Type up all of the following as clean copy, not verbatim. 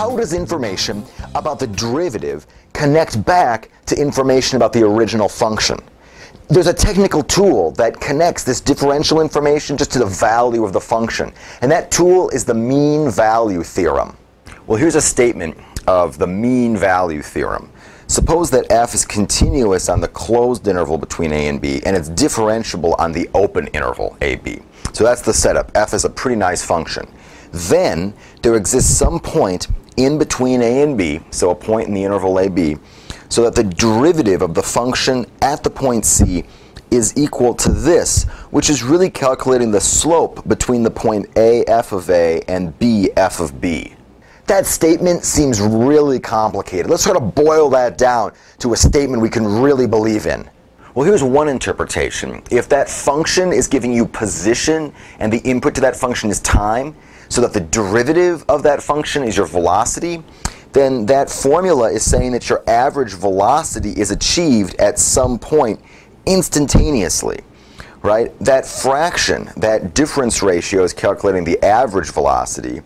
how does information about the derivative connect back to information about the original function? There's a technical tool that connects this differential information just to the value of the function, and that tool is the mean value theorem. Well, here's a statement of the mean value theorem. Suppose that f is continuous on the closed interval between a and b, and it's differentiable on the open interval ab. So that's the setup. F is a pretty nice function. Then there exists some point in between a and b, so a point in the interval ab, so that the derivative of the function at the point c is equal to this, which is really calculating the slope between the point a f of a and b f of b. That statement seems really complicated. Let's sort of boil that down to a statement we can really believe in. Well, here's one interpretation. If that function is giving you position and the input to that function is time, so that the derivative of that function is your velocity, then that formula is saying that your average velocity is achieved at some point instantaneously, right? That fraction, that difference ratio, is calculating the average velocity,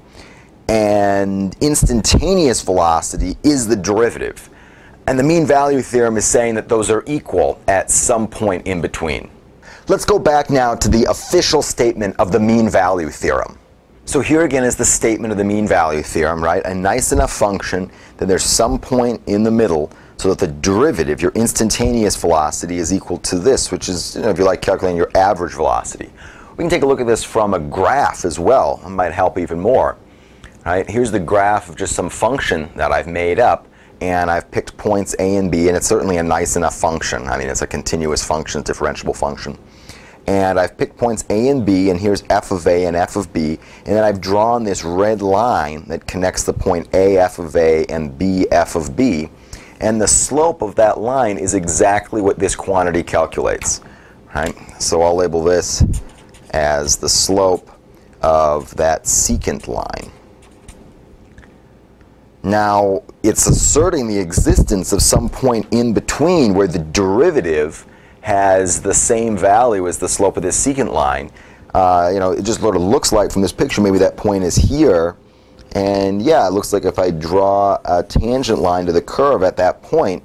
and instantaneous velocity is the derivative. And the mean value theorem is saying that those are equal at some point in between. Let's go back now to the official statement of the mean value theorem. So here again is the statement of the mean value theorem, right? A nice enough function that there's some point in the middle so that the derivative, your instantaneous velocity, is equal to this, which is, if you like, calculating your average velocity. We can take a look at this from a graph as well. It might help even more. Right? Here's the graph of just some function that I've made up, and I've picked points a and b, and it's certainly a nice enough function. I mean, it's a continuous function, differentiable function. And I've picked points a and b, and here's f of a and f of b, and then I've drawn this red line that connects the point a f of a and b f of b, and the slope of that line is exactly what this quantity calculates. Right? So I'll label this as the slope of that secant line. Now, it's asserting the existence of some point in between where the derivative has the same value as the slope of this secant line. It just sort of looks like from this picture maybe that point is here. And yeah, it looks like if I draw a tangent line to the curve at that point,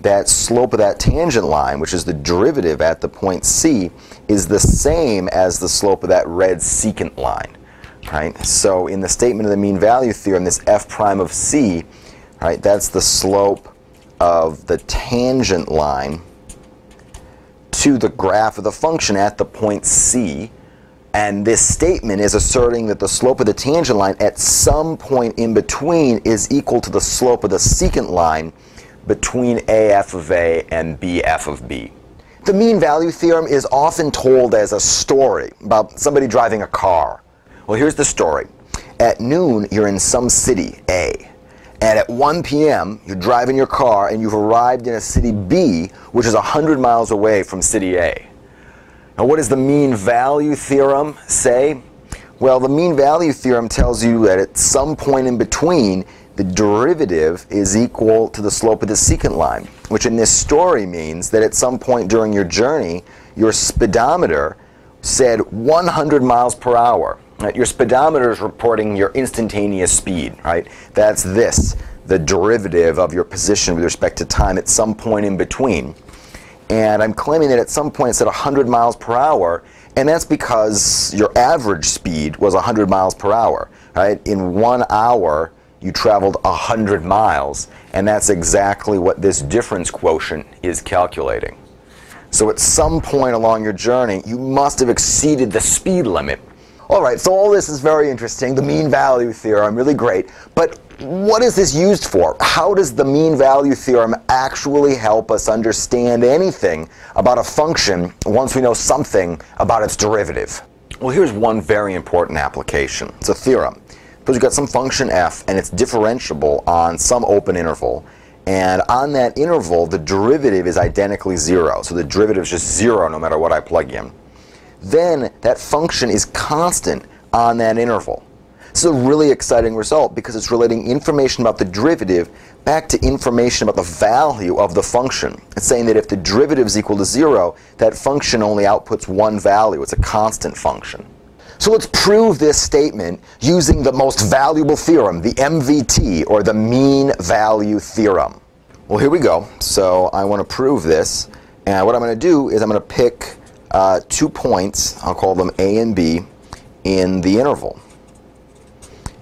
that slope of that tangent line, which is the derivative at the point C, is the same as the slope of that red secant line. Right? So in the statement of the mean value theorem, this f prime of c, right, that's the slope of the tangent line to the graph of the function at the point c. And this statement is asserting that the slope of the tangent line at some point in between is equal to the slope of the secant line between a f of a and b f of b. The mean value theorem is often told as a story about somebody driving a car. Well, here's the story. At noon, you're in some city, A. And at 1 p.m., you're driving your car and you've arrived in a city B, which is 100 miles away from city A. Now, what does the mean value theorem say? Well, the mean value theorem tells you that at some point in between, the derivative is equal to the slope of the secant line, which in this story means that at some point during your journey, your speedometer said 100 miles per hour. Your speedometer is reporting your instantaneous speed, right? That's this, the derivative of your position with respect to time at some point in between. And I'm claiming that at some point it's at 100 miles per hour, and that's because your average speed was 100 miles per hour, right? In 1 hour, you traveled 100 miles, and that's exactly what this difference quotient is calculating. So at some point along your journey, you must have exceeded the speed limit. All right, so all this is very interesting, the mean value theorem, really great. But what is this used for? How does the mean value theorem actually help us understand anything about a function once we know something about its derivative? Well, here's one very important application. It's a theorem. Suppose you've got some function f and it's differentiable on some open interval. And on that interval, the derivative is identically 0. So the derivative is just 0 no matter what I plug in. Then that function is constant on that interval. This is a really exciting result because it's relating information about the derivative back to information about the value of the function. It's saying that if the derivative is equal to 0, that function only outputs one value. It's a constant function. So let's prove this statement using the most valuable theorem, the MVT, or the mean value theorem. Well, here we go. So I want to prove this, and what I'm going to do is I'm going to pick 2 points, I'll call them A and B, in the interval.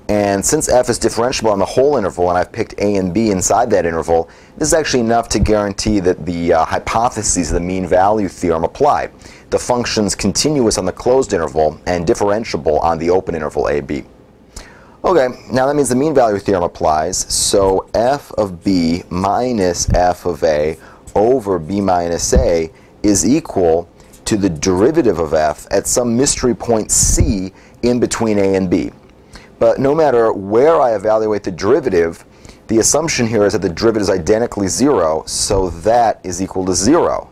And since f is differentiable on the whole interval, and I've picked A and B inside that interval, this is actually enough to guarantee that the hypotheses of the mean value theorem apply. The function's continuous on the closed interval and differentiable on the open interval AB. Okay, now that means the mean value theorem applies, so f of b minus f of a over b minus a is equal to the derivative of f at some mystery point c in between a and b. But no matter where I evaluate the derivative, the assumption here is that the derivative is identically 0, so that is equal to 0.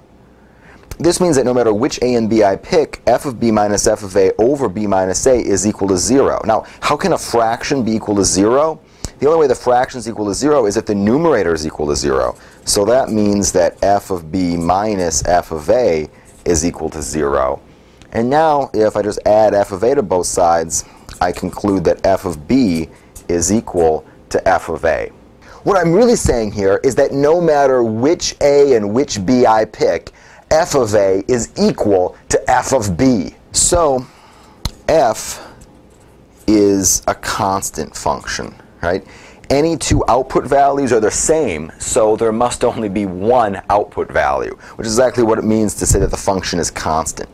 This means that no matter which a and b I pick, f of b minus f of a over b minus a is equal to 0. Now, how can a fraction be equal to 0? The only way the fraction is equal to 0 is if the numerator is equal to 0. So that means that f of b minus f of a is equal to 0. And now, if I just add f of a to both sides, I conclude that f of b is equal to f of a. What I'm really saying here is that no matter which a and which b I pick, f of a is equal to f of b. So f is a constant function, right? Any two output values are the same, so there must only be one output value, which is exactly what it means to say that the function is constant.